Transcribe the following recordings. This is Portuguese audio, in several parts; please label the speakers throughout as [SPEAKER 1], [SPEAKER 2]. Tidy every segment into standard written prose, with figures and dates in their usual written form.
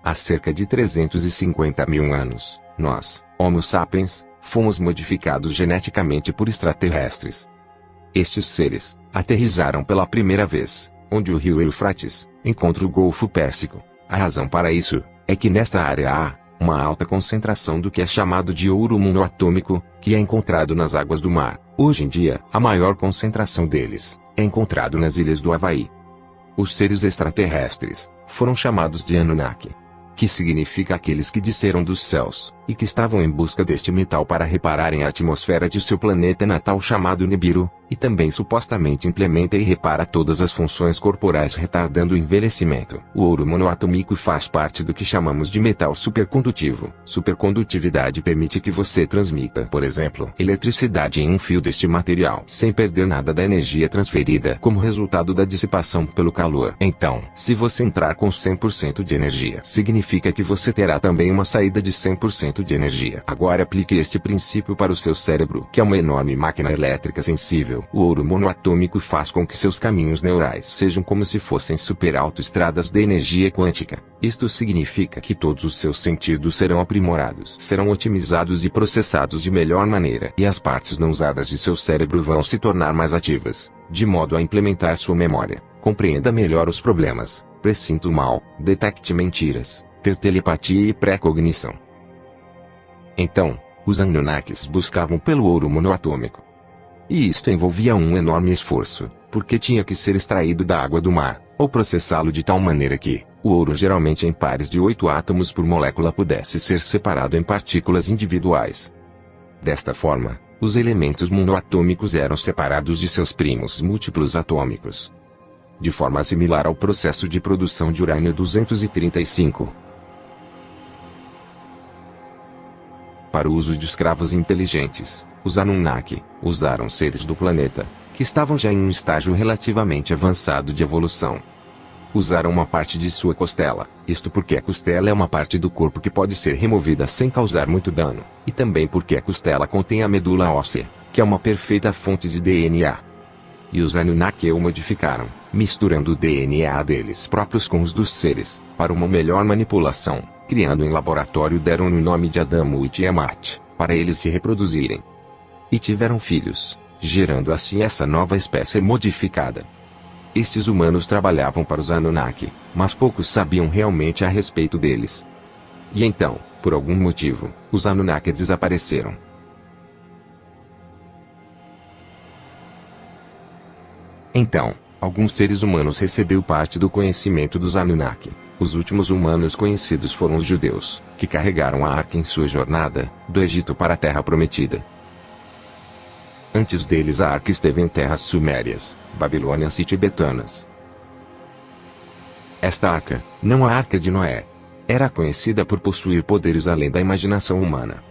[SPEAKER 1] Há cerca de 350 mil anos, nós, Homo sapiens, fomos modificados geneticamente por extraterrestres. Estes seres aterrissaram pela primeira vez, onde o rio Eufrates encontra o Golfo Pérsico. A razão para isso é que nesta área há uma alta concentração do que é chamado de ouro monoatômico, que é encontrado nas águas do mar. Hoje em dia, a maior concentração deles é encontrado nas ilhas do Havaí. Os seres extraterrestres foram chamados de Anunnaki, que significa aqueles que desceram dos céus, e que estavam em busca deste metal para repararem a atmosfera de seu planeta natal chamado Nibiru, e também supostamente implementa e repara todas as funções corporais retardando o envelhecimento. O ouro monoatômico faz parte do que chamamos de metal supercondutivo. Supercondutividade permite que você transmita, por exemplo, eletricidade em um fio deste material, sem perder nada da energia transferida como resultado da dissipação pelo calor. Então, se você entrar com 100% de energia, significa que você terá também uma saída de 100% de energia. Agora aplique este princípio para o seu cérebro, que é uma enorme máquina elétrica sensível. O ouro monoatômico faz com que seus caminhos neurais sejam como se fossem superautoestradas de energia quântica. Isto significa que todos os seus sentidos serão aprimorados, serão otimizados e processados de melhor maneira, e as partes não usadas de seu cérebro vão se tornar mais ativas, de modo a implementar sua memória, compreenda melhor os problemas, pressinta o mal, detecte mentiras, ter telepatia e pré-cognição. Então, os Anunnakis buscavam pelo ouro monoatômico. E isto envolvia um enorme esforço, porque tinha que ser extraído da água do mar, ou processá-lo de tal maneira que, o ouro geralmente em pares de 8 átomos por molécula pudesse ser separado em partículas individuais. Desta forma, os elementos monoatômicos eram separados de seus primos múltiplos atômicos, de forma similar ao processo de produção de urânio-235. Para o uso de escravos inteligentes, os Anunnaki usaram seres do planeta, que estavam já em um estágio relativamente avançado de evolução. Usaram uma parte de sua costela, isto porque a costela é uma parte do corpo que pode ser removida sem causar muito dano, e também porque a costela contém a medula óssea, que é uma perfeita fonte de DNA. E os Anunnaki o modificaram, misturando o DNA deles próprios com os dos seres, para uma melhor manipulação, criando em laboratório deram-lhe o nome de Adamo e Tiamat, para eles se reproduzirem. E tiveram filhos, gerando assim essa nova espécie modificada. Estes humanos trabalhavam para os Anunnaki, mas poucos sabiam realmente a respeito deles. E então, por algum motivo, os Anunnaki desapareceram. Então, alguns seres humanos receberam parte do conhecimento dos Anunnaki. Os últimos humanos conhecidos foram os judeus, que carregaram a arca em sua jornada, do Egito para a Terra Prometida. Antes deles a arca esteve em terras sumérias, babilônias e tibetanas. Esta arca, não a Arca de Noé, era conhecida por possuir poderes além da imaginação humana.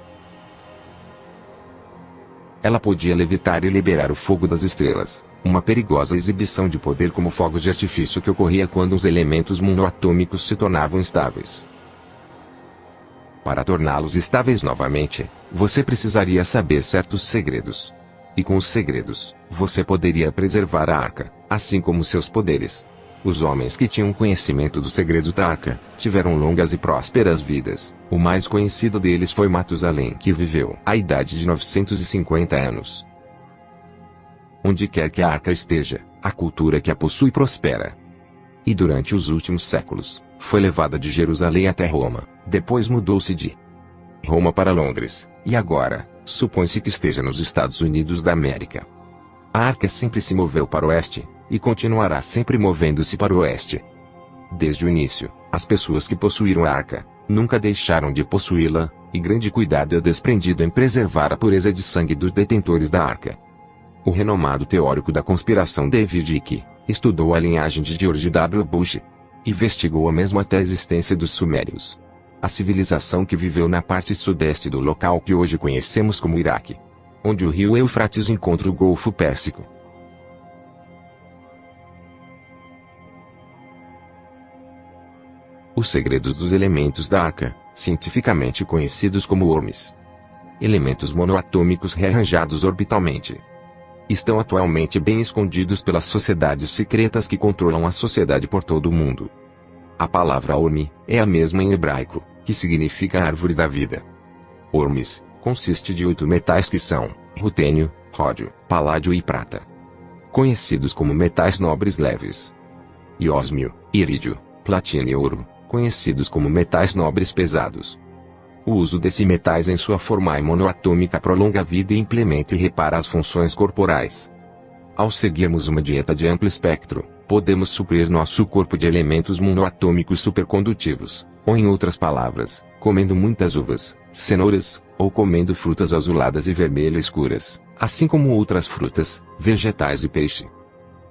[SPEAKER 1] Ela podia levitar e liberar o fogo das estrelas, uma perigosa exibição de poder como fogos de artifício que ocorria quando os elementos monoatômicos se tornavam instáveis. Para torná-los estáveis novamente, você precisaria saber certos segredos. E com os segredos, você poderia preservar a arca, assim como seus poderes. Os homens que tinham conhecimento dos segredos da arca, tiveram longas e prósperas vidas. O mais conhecido deles foi Matusalém, que viveu a idade de 950 anos. Onde quer que a arca esteja, a cultura que a possui prospera. E durante os últimos séculos, foi levada de Jerusalém até Roma, depois mudou-se de Roma para Londres, e agora, supõe-se que esteja nos Estados Unidos da América. A arca sempre se moveu para o oeste, e continuará sempre movendo-se para o oeste. Desde o início, as pessoas que possuíram a arca, nunca deixaram de possuí-la, e grande cuidado é desprendido em preservar a pureza de sangue dos detentores da arca. O renomado teórico da conspiração David Icke, estudou a linhagem de George W. Bush. Investigou a mesmo até a existência dos Sumérios. A civilização que viveu na parte sudeste do local que hoje conhecemos como Iraque, onde o rio Eufrates encontra o Golfo Pérsico. Os segredos dos elementos da arca, cientificamente conhecidos como ORMs, elementos monoatômicos rearranjados orbitalmente, estão atualmente bem escondidos pelas sociedades secretas que controlam a sociedade por todo o mundo. A palavra Orme é a mesma em hebraico, que significa árvore da vida. Ormes consiste de 8 metais que são rutênio, ródio, paládio e prata, conhecidos como metais nobres leves. E ósmio, irídio, platina e ouro, conhecidos como metais nobres pesados. O uso desses metais em sua forma monoatômica prolonga a vida e implementa e repara as funções corporais. Ao seguirmos uma dieta de amplo espectro, podemos suprir nosso corpo de elementos monoatômicos supercondutivos, ou em outras palavras, comendo muitas uvas, cenouras, ou comendo frutas azuladas e vermelho escuras, assim como outras frutas, vegetais e peixe.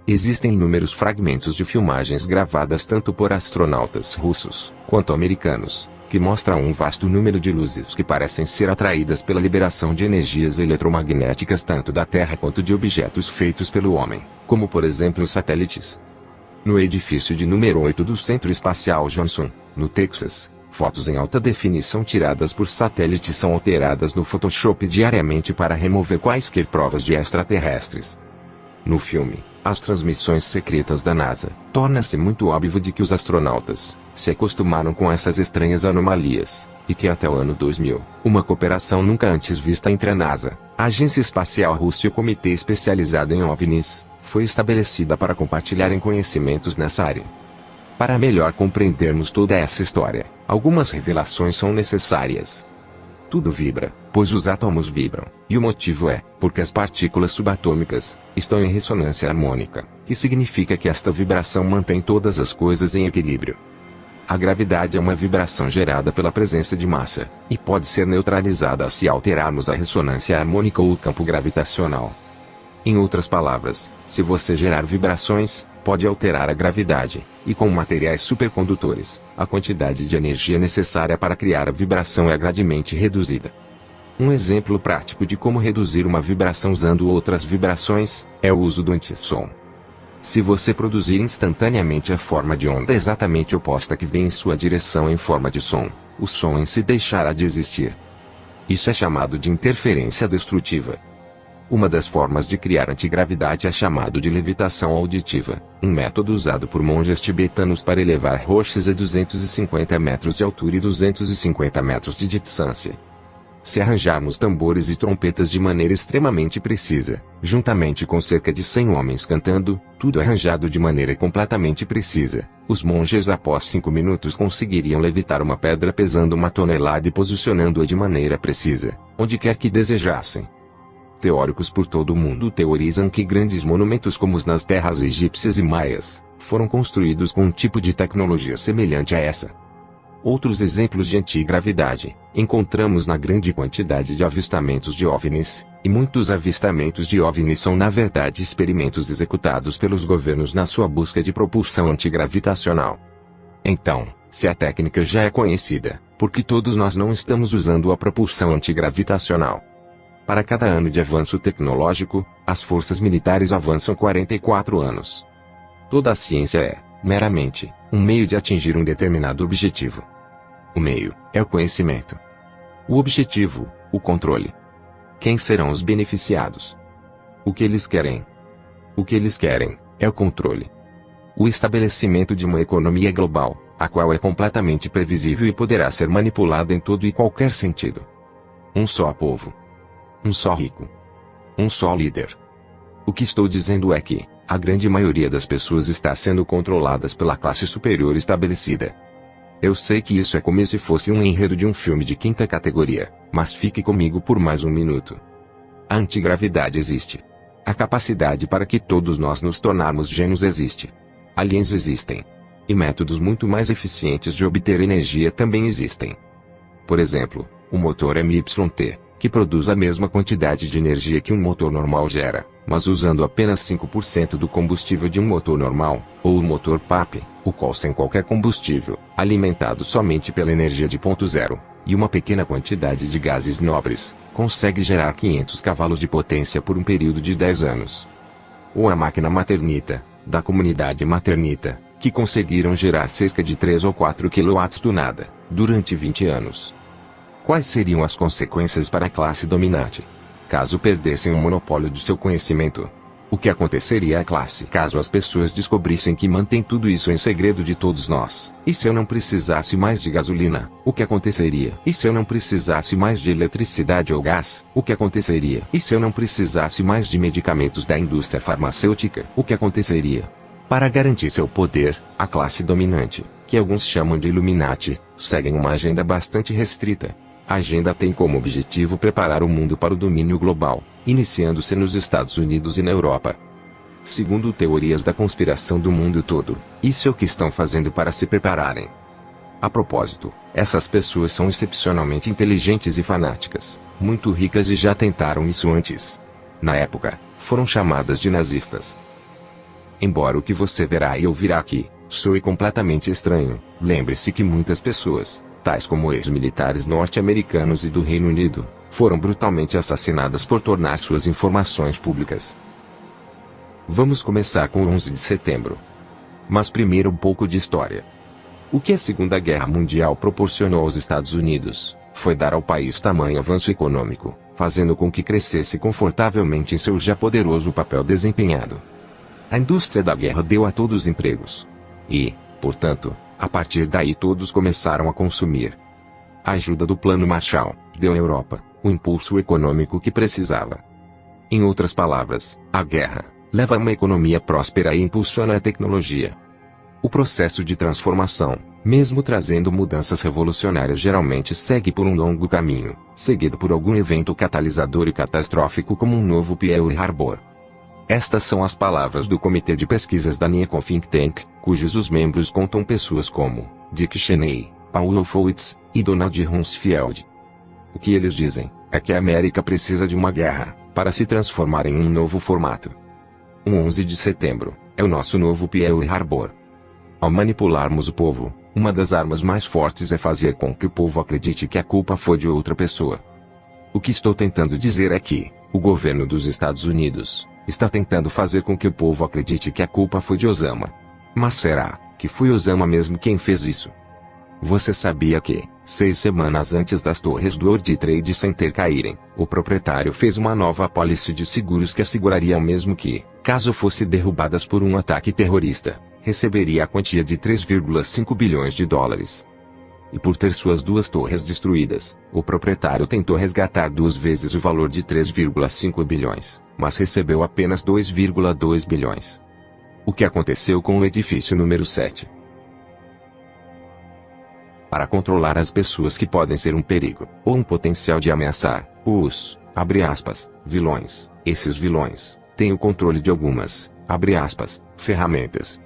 [SPEAKER 1] Existem inúmeros fragmentos de filmagens gravadas tanto por astronautas russos, quanto americanos, que mostram um vasto número de luzes que parecem ser atraídas pela liberação de energias eletromagnéticas tanto da Terra quanto de objetos feitos pelo homem, como por exemplo os satélites. No edifício de número 8 do Centro Espacial Johnson, no Texas, fotos em alta definição tiradas por satélite são alteradas no Photoshop diariamente para remover quaisquer provas de extraterrestres. No filme, as transmissões secretas da NASA, torna-se muito óbvio de que os astronautas se acostumaram com essas estranhas anomalias, e que até o ano 2000, uma cooperação nunca antes vista entre a NASA, a Agência Espacial Russa e o Comitê Especializado em OVNIs, foi estabelecida para compartilharem conhecimentos nessa área. Para melhor compreendermos toda essa história, algumas revelações são necessárias. Tudo vibra, pois os átomos vibram, e o motivo é, porque as partículas subatômicas estão em ressonância harmônica, que significa que esta vibração mantém todas as coisas em equilíbrio. A gravidade é uma vibração gerada pela presença de massa, e pode ser neutralizada se alterarmos a ressonância harmônica ou o campo gravitacional. Em outras palavras, se você gerar vibrações, pode alterar a gravidade, e com materiais supercondutores, a quantidade de energia necessária para criar a vibração é gradualmente reduzida. Um exemplo prático de como reduzir uma vibração usando outras vibrações, é o uso do antissom. Se você produzir instantaneamente a forma de onda exatamente oposta que vem em sua direção em forma de som, o som em si deixará de existir. Isso é chamado de interferência destrutiva. Uma das formas de criar antigravidade é chamado de levitação auditiva, um método usado por monges tibetanos para elevar rochas a 250 metros de altura e 250 metros de distância. Se arranjarmos tambores e trompetas de maneira extremamente precisa, juntamente com cerca de 100 homens cantando, tudo arranjado de maneira completamente precisa, os monges após 5 minutos conseguiriam levitar uma pedra pesando 1 tonelada e posicionando-a de maneira precisa, onde quer que desejassem. Teóricos por todo o mundo teorizam que grandes monumentos como os nas terras egípcias e maias, foram construídos com um tipo de tecnologia semelhante a essa. Outros exemplos de antigravidade, encontramos na grande quantidade de avistamentos de OVNIs, e muitos avistamentos de OVNIs são na verdade experimentos executados pelos governos na sua busca de propulsão antigravitacional. Então, se a técnica já é conhecida, por que todos nós não estamos usando a propulsão antigravitacional? Para cada ano de avanço tecnológico, as forças militares avançam 44 anos. Toda a ciência é, meramente, um meio de atingir um determinado objetivo. O meio é o conhecimento. O objetivo, o controle. Quem serão os beneficiados? O que eles querem? O que eles querem é o controle. O estabelecimento de uma economia global, a qual é completamente previsível e poderá ser manipulada em todo e qualquer sentido. Um só povo. Um só rico. Um só líder. O que estou dizendo é que, a grande maioria das pessoas está sendo controladas pela classe superior estabelecida. Eu sei que isso é como se fosse um enredo de um filme de 5ª categoria, mas fique comigo por mais um minuto. A antigravidade existe. A capacidade para que todos nós nos tornarmos gênios existe. Aliens existem. E métodos muito mais eficientes de obter energia também existem. Por exemplo, o motor MYT, que produz a mesma quantidade de energia que um motor normal gera, mas usando apenas 5% do combustível de um motor normal, ou o motor PAP, o qual sem qualquer combustível, alimentado somente pela energia de ponto zero, e uma pequena quantidade de gases nobres, consegue gerar 500 cavalos de potência por um período de 10 anos. Ou a máquina Maternita, da comunidade Maternita, que conseguiram gerar cerca de 3 ou 4 kW do nada, durante 20 anos. Quais seriam as consequências para a classe dominante? Caso perdessem o monopólio de seu conhecimento? O que aconteceria à classe caso as pessoas descobrissem que mantém tudo isso em segredo de todos nós? E se eu não precisasse mais de gasolina, o que aconteceria? E se eu não precisasse mais de eletricidade ou gás, o que aconteceria? E se eu não precisasse mais de medicamentos da indústria farmacêutica, o que aconteceria? Para garantir seu poder, a classe dominante, que alguns chamam de Illuminati, segue uma agenda bastante restrita. A agenda tem como objetivo preparar o mundo para o domínio global, iniciando-se nos Estados Unidos e na Europa. Segundo teorias da conspiração do mundo todo, isso é o que estão fazendo para se prepararem. A propósito, essas pessoas são excepcionalmente inteligentes e fanáticas, muito ricas e já tentaram isso antes. Na época, foram chamadas de nazistas. Embora o que você verá e ouvirá aqui soe completamente estranho, lembre-se que muitas pessoas, tais como ex-militares norte-americanos e do Reino Unido, foram brutalmente assassinadas por tornar suas informações públicas. Vamos começar com o 11 de setembro. Mas primeiro um pouco de história. O que a Segunda Guerra Mundial proporcionou aos Estados Unidos, foi dar ao país tamanho avanço econômico, fazendo com que crescesse confortavelmente em seu já poderoso papel desempenhado. A indústria da guerra deu a todos empregos. E, portanto, a partir daí todos começaram a consumir. A ajuda do Plano Marshall deu à Europa o impulso econômico que precisava. Em outras palavras, a guerra leva a uma economia próspera e impulsiona a tecnologia. O processo de transformação, mesmo trazendo mudanças revolucionárias, geralmente segue por um longo caminho, seguido por algum evento catalisador e catastrófico como um novo Pearl Harbor. Estas são as palavras do Comitê de Pesquisas da Nikon Think Tank, cujos os membros contam pessoas como Dick Cheney, Paul Wolfowitz e Donald Rumsfeld. O que eles dizem é que a América precisa de uma guerra para se transformar em um novo formato. O 11 de setembro é o nosso novo Pearl Harbor. Ao manipularmos o povo, uma das armas mais fortes é fazer com que o povo acredite que a culpa foi de outra pessoa. O que estou tentando dizer é que o governo dos Estados Unidos está tentando fazer com que o povo acredite que a culpa foi de Osama. Mas será que foi Osama mesmo quem fez isso? Você sabia que, 6 semanas antes das torres do World Trade Center caírem, o proprietário fez uma nova apólice de seguros que asseguraria mesmo que, caso fosse derrubadas por um ataque terrorista, receberia a quantia de 3,5 bilhões de dólares. E por ter suas 2 torres destruídas, o proprietário tentou resgatar 2 vezes o valor de 3,5 bilhões, mas recebeu apenas 2,2 bilhões. O que aconteceu com o edifício número 7? Para controlar as pessoas que podem ser um perigo, ou um potencial de ameaçar, os, abre aspas, vilões, esses vilões, têm o controle de algumas, abre aspas, ferramentas.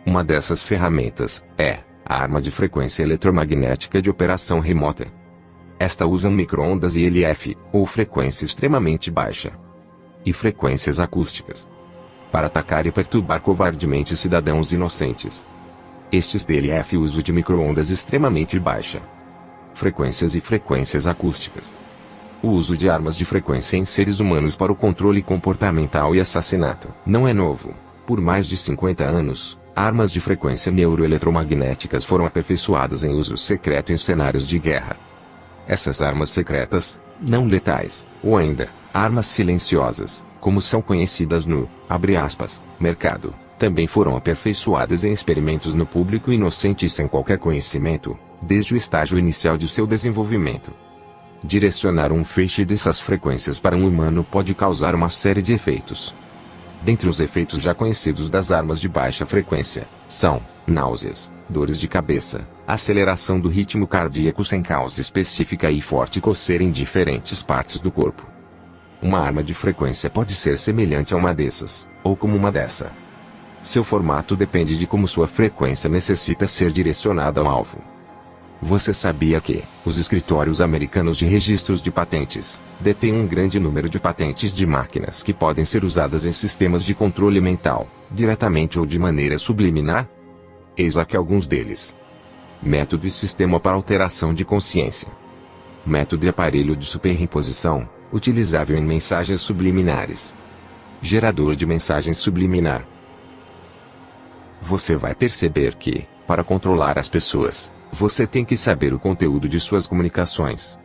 [SPEAKER 1] Uma dessas ferramentas é a arma de frequência eletromagnética de operação remota. Esta usa micro-ondas e LF, ou frequência extremamente baixa, e frequências acústicas, para atacar e perturbar covardemente cidadãos inocentes. Estes DLF uso de micro-ondas extremamente baixa frequências e frequências acústicas. O uso de armas de frequência em seres humanos para o controle comportamental e assassinato não é novo. Por mais de 50 anos, armas de frequência neuroeletromagnéticas foram aperfeiçoadas em uso secreto em cenários de guerra. Essas armas secretas, não letais, ou ainda, armas silenciosas, como são conhecidas no, abre aspas, mercado, também foram aperfeiçoadas em experimentos no público inocente e sem qualquer conhecimento, desde o estágio inicial de seu desenvolvimento. Direcionar um feixe dessas frequências para um humano pode causar uma série de efeitos. Dentre os efeitos já conhecidos das armas de baixa frequência, são náuseas, dores de cabeça, aceleração do ritmo cardíaco sem causa específica e forte coceira em diferentes partes do corpo. Uma arma de frequência pode ser semelhante a uma dessas, ou como uma dessa. Seu formato depende de como sua frequência necessita ser direcionada ao alvo. Você sabia que os escritórios americanos de registros de patentes detêm um grande número de patentes de máquinas que podem ser usadas em sistemas de controle mental, diretamente ou de maneira subliminar? Eis aqui alguns deles. Método e sistema para alteração de consciência. Método e aparelho de superimposição, utilizável em mensagens subliminares. Gerador de mensagem subliminar. Você vai perceber que, para controlar as pessoas, você tem que saber o conteúdo de suas comunicações.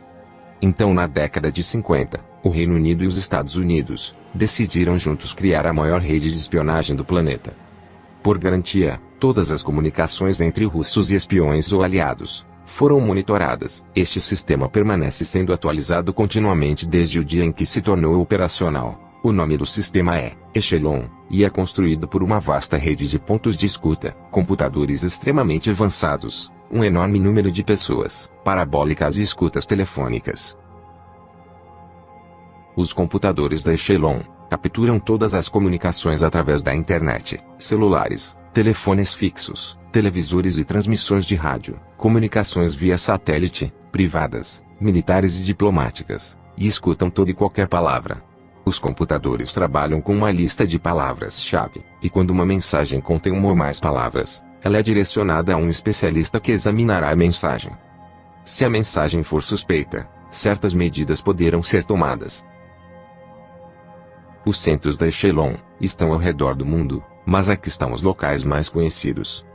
[SPEAKER 1] Então, na década de 50, o Reino Unido e os Estados Unidos decidiram juntos criar a maior rede de espionagem do planeta. Por garantia, todas as comunicações entre russos e espiões ou aliados foram monitoradas. Este sistema permanece sendo atualizado continuamente desde o dia em que se tornou operacional. O nome do sistema é Echelon, e é construído por uma vasta rede de pontos de escuta, computadores extremamente avançados, um enorme número de pessoas, parabólicas e escutas telefônicas. Os computadores da Echelon capturam todas as comunicações através da internet, celulares, telefones fixos, televisores e transmissões de rádio, comunicações via satélite, privadas, militares e diplomáticas, e escutam toda e qualquer palavra. Os computadores trabalham com uma lista de palavras-chave, e quando uma mensagem contém uma ou mais palavras, ela é direcionada a um especialista que examinará a mensagem. Se a mensagem for suspeita, certas medidas poderão ser tomadas. Os centros da Echelon estão ao redor do mundo, mas aqui estão os locais mais conhecidos.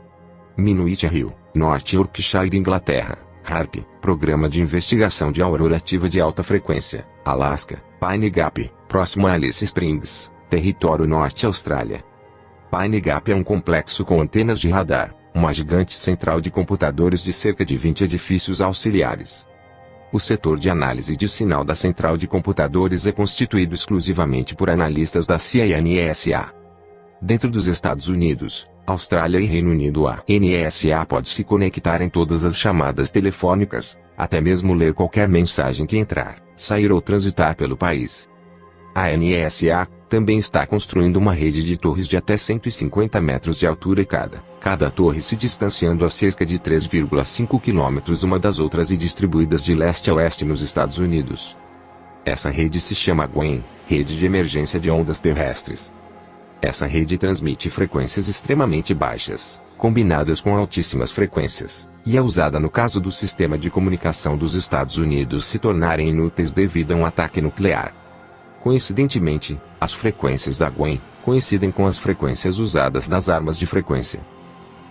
[SPEAKER 1] Minuit Hill, Norte Yorkshire, Inglaterra. HARP, Programa de Investigação de Aurora Ativa de Alta Frequência, Alaska. Pine Gap, próximo a Alice Springs, Território Norte, Austrália. Pine Gap é um complexo com antenas de radar, uma gigante central de computadores de cerca de 20 edifícios auxiliares. O setor de análise de sinal da central de computadores é constituído exclusivamente por analistas da CIA e NSA. Dentro dos Estados Unidos, Austrália e Reino Unido, a NSA pode se conectar em todas as chamadas telefônicas, até mesmo ler qualquer mensagem que entrar, sair ou transitar pelo país. A NSA também está construindo uma rede de torres de até 150 metros de altura cada torre se distanciando a cerca de 3,5 quilômetros uma das outras e distribuídas de leste a oeste nos Estados Unidos. Essa rede se chama GWEN, Rede de Emergência de Ondas Terrestres. Essa rede transmite frequências extremamente baixas, combinadas com altíssimas frequências, e é usada no caso do sistema de comunicação dos Estados Unidos se tornarem inúteis devido a um ataque nuclear. Coincidentemente, as frequências da GWEN coincidem com as frequências usadas nas armas de frequência.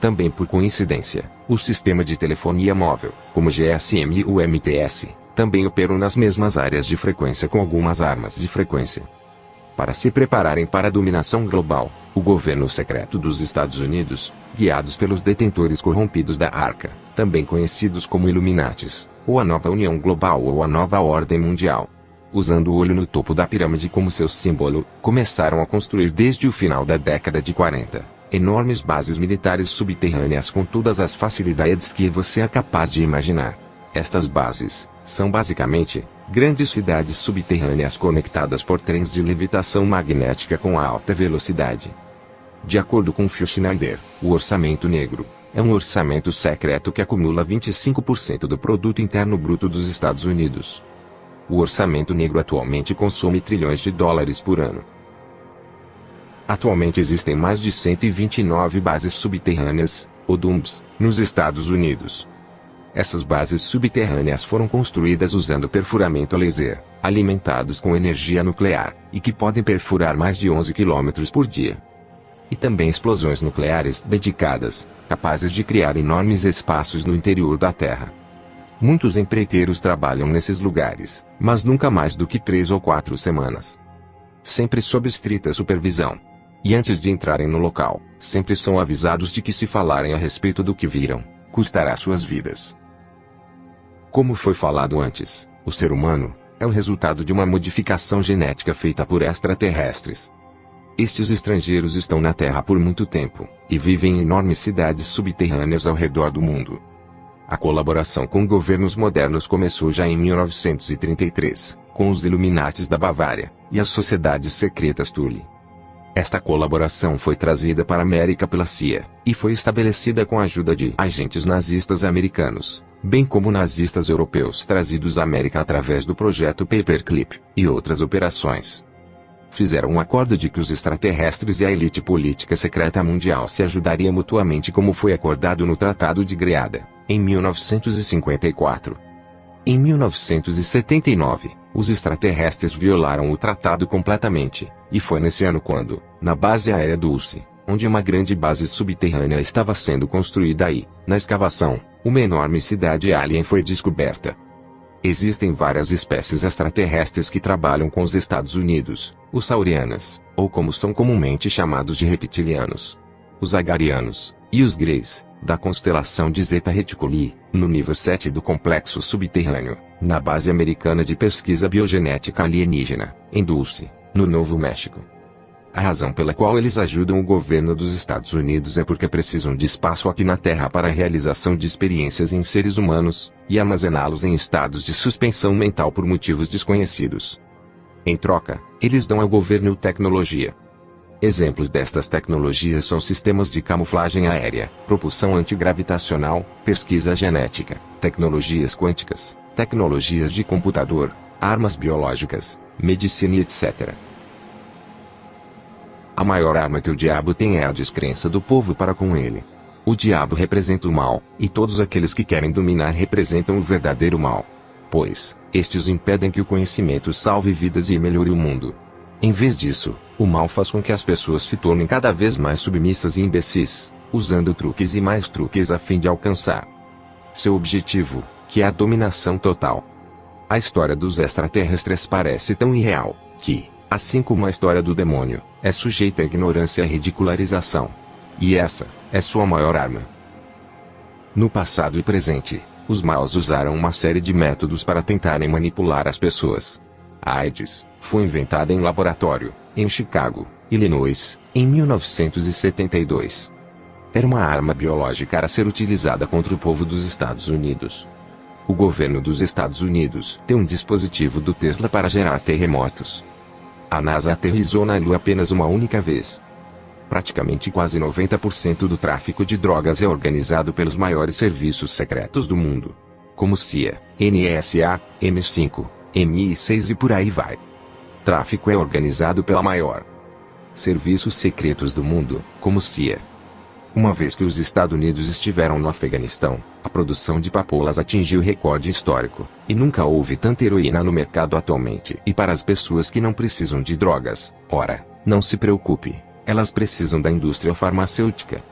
[SPEAKER 1] Também por coincidência, o sistema de telefonia móvel, como o GSM e o MTS, também operam nas mesmas áreas de frequência com algumas armas de frequência. Para se prepararem para a dominação global, o governo secreto dos Estados Unidos, guiados pelos detentores corrompidos da Arca, também conhecidos como Illuminates, ou a Nova União Global ou a Nova Ordem Mundial, usando o olho no topo da pirâmide como seu símbolo, começaram a construir desde o final da década de 40, enormes bases militares subterrâneas com todas as facilidades que você é capaz de imaginar. Estas bases são basicamente grandes cidades subterrâneas conectadas por trens de levitação magnética com alta velocidade. De acordo com Phil Schneider, o orçamento negro é um orçamento secreto que acumula 25% do produto interno bruto dos Estados Unidos. O orçamento negro atualmente consome trilhões de dólares por ano. Atualmente existem mais de 129 bases subterrâneas, ou DUMBs, nos Estados Unidos. Essas bases subterrâneas foram construídas usando perfuramento a laser, alimentados com energia nuclear, e que podem perfurar mais de 11 km por dia. E também explosões nucleares dedicadas, capazes de criar enormes espaços no interior da Terra. Muitos empreiteiros trabalham nesses lugares, mas nunca mais do que 3 ou 4 semanas. Sempre sob estrita supervisão. E antes de entrarem no local, sempre são avisados de que se falarem a respeito do que viram, custará suas vidas. Como foi falado antes, o ser humano é o resultado de uma modificação genética feita por extraterrestres. Estes estrangeiros estão na Terra por muito tempo, e vivem em enormes cidades subterrâneas ao redor do mundo. A colaboração com governos modernos começou já em 1933, com os Illuminates da Bavária, e as sociedades secretas Thule. Esta colaboração foi trazida para a América pela CIA, e foi estabelecida com a ajuda de agentes nazistas americanos, bem como nazistas europeus trazidos à América através do projeto Paperclip, e outras operações. Fizeram um acordo de que os extraterrestres e a elite política secreta mundial se ajudariam mutuamente como foi acordado no Tratado de Greada, em 1954. Em 1979, os extraterrestres violaram o tratado completamente, e foi nesse ano quando, na base aérea Dulce, onde uma grande base subterrânea estava sendo construída aí, na escavação, uma enorme cidade alien foi descoberta. Existem várias espécies extraterrestres que trabalham com os Estados Unidos, os saurianas, ou como são comumente chamados de reptilianos, os agarianos, e os greys, da constelação de Zeta Reticuli, no nível 7 do complexo subterrâneo, na base americana de pesquisa biogenética alienígena, em Dulce, no Novo México. A razão pela qual eles ajudam o governo dos Estados Unidos é porque precisam de espaço aqui na Terra para a realização de experiências em seres humanos, e armazená-los em estados de suspensão mental por motivos desconhecidos. Em troca, eles dão ao governo tecnologia. Exemplos destas tecnologias são sistemas de camuflagem aérea, propulsão antigravitacional, pesquisa genética, tecnologias quânticas, tecnologias de computador, armas biológicas, medicina e etc. A maior arma que o diabo tem é a descrença do povo para com ele. O diabo representa o mal, e todos aqueles que querem dominar representam o verdadeiro mal. Pois, estes impedem que o conhecimento salve vidas e melhore o mundo. Em vez disso, o mal faz com que as pessoas se tornem cada vez mais submissas e imbecis, usando truques e mais truques a fim de alcançar seu objetivo, que é a dominação total. A história dos extraterrestres parece tão irreal, que, assim como a história do demônio, é sujeita à ignorância e à ridicularização. E essa é sua maior arma. No passado e presente, os maus usaram uma série de métodos para tentarem manipular as pessoas. A AIDS foi inventada em laboratório, em Chicago, Illinois, em 1972. Era uma arma biológica a ser utilizada contra o povo dos Estados Unidos. O governo dos Estados Unidos tem um dispositivo do Tesla para gerar terremotos. A NASA aterrissou na Lua apenas uma única vez. Praticamente quase 90% do tráfico de drogas é organizado pelos maiores serviços secretos do mundo, como CIA, NSA, M5, MI6 e por aí vai. Tráfico é organizado pela maior serviços secretos do mundo, como CIA. Uma vez que os Estados Unidos estiveram no Afeganistão, a produção de papoulas atingiu recorde histórico, e nunca houve tanta heroína no mercado atualmente. E para as pessoas que não precisam de drogas, ora, não se preocupe, elas precisam da indústria farmacêutica.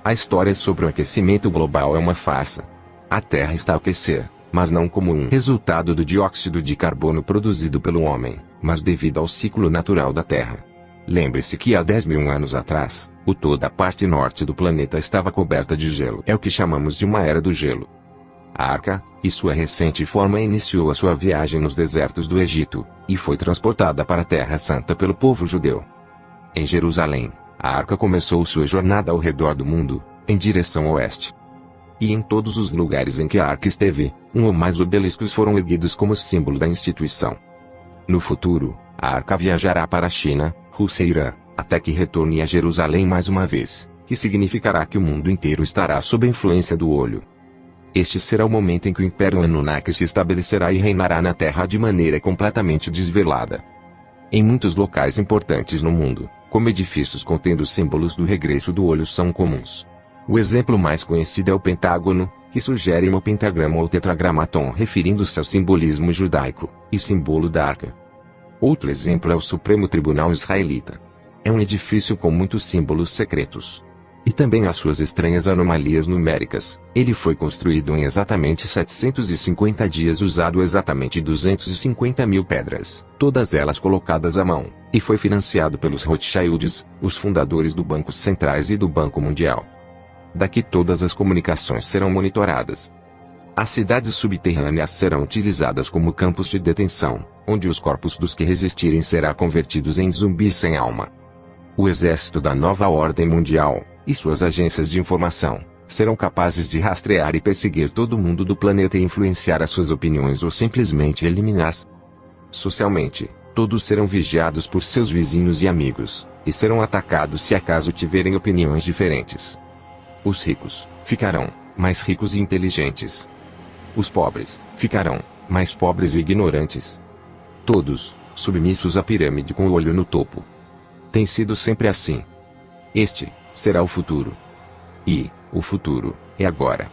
[SPEAKER 1] A história sobre o aquecimento global é uma farsa. A Terra está a aquecer, mas não como um resultado do dióxido de carbono produzido pelo homem, mas devido ao ciclo natural da Terra. Lembre-se que há 10.000 anos atrás, toda a parte norte do planeta estava coberta de gelo. É o que chamamos de uma era do gelo. A Arca, e sua recente forma, iniciou a sua viagem nos desertos do Egito, e foi transportada para a Terra Santa pelo povo judeu. Em Jerusalém, a Arca começou sua jornada ao redor do mundo, em direção oeste. E em todos os lugares em que a Arca esteve, um ou mais obeliscos foram erguidos como símbolo da instituição. No futuro, a Arca viajará para a China, Rússia e Irã, até que retorne a Jerusalém mais uma vez, que significará que o mundo inteiro estará sob a influência do olho. Este será o momento em que o Império Anunnaki se estabelecerá e reinará na Terra de maneira completamente desvelada. Em muitos locais importantes no mundo, como edifícios contendo símbolos do regresso do olho são comuns. O exemplo mais conhecido é o Pentágono, que sugere um pentagrama ou tetragramaton referindo-se ao simbolismo judaico, e símbolo da Arca. Outro exemplo é o Supremo Tribunal Israelita. É um edifício com muitos símbolos secretos. E também as suas estranhas anomalias numéricas. Ele foi construído em exatamente 750 dias usando exatamente 250.000 pedras, todas elas colocadas à mão, e foi financiado pelos Rothschilds, os fundadores do Banco Centrais e do Banco Mundial. Daqui todas as comunicações serão monitoradas. As cidades subterrâneas serão utilizadas como campos de detenção, onde os corpos dos que resistirem serão convertidos em zumbis sem alma. O exército da nova ordem mundial, e suas agências de informação, serão capazes de rastrear e perseguir todo mundo do planeta e influenciar as suas opiniões ou simplesmente eliminá-las. Socialmente, todos serão vigiados por seus vizinhos e amigos, e serão atacados se acaso tiverem opiniões diferentes. Os ricos ficarão mais ricos e inteligentes. Os pobres ficarão mais pobres e ignorantes. Todos submissos à pirâmide com o olho no topo. Tem sido sempre assim. Este será o futuro. E o futuro é agora.